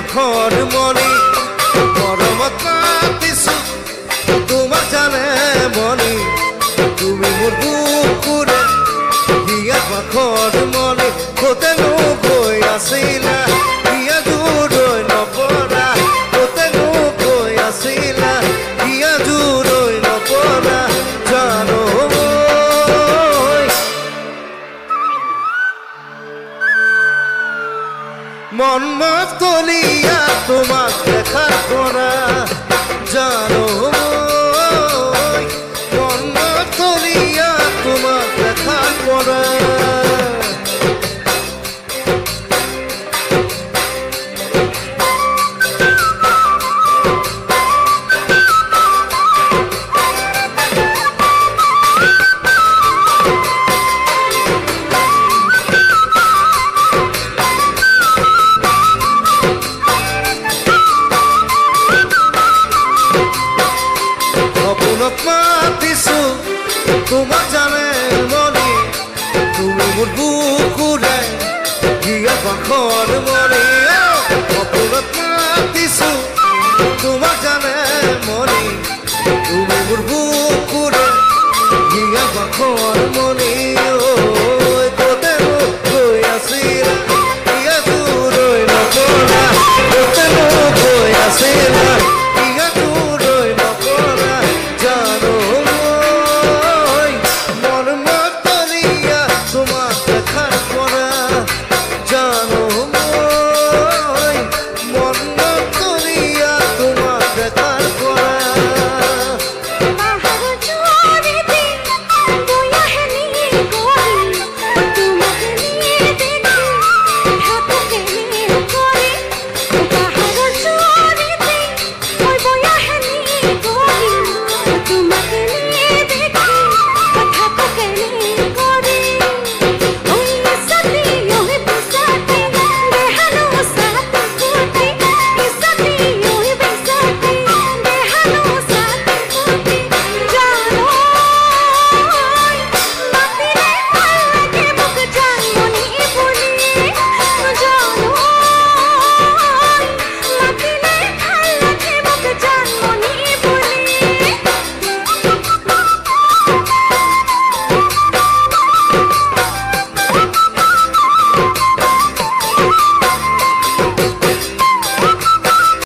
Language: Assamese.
পাখৰ মনি মৰমত মাতিছো তোমাৰ জানে মনি তুমি মোৰ বুকুৰে হিয়া পাখৰ মনি কোতেনো গৈ আছিলা হিয়া জুৰৈ নপৰা কোতেনো গৈ আছিলা হিয়া জুৰৈ নপৰা জানো মন মতলিয়া তোমাক দেখাৰ পৰা জানো মন মতলিয়া তোমাক দেখাৰ পৰা তোমাৰ জানে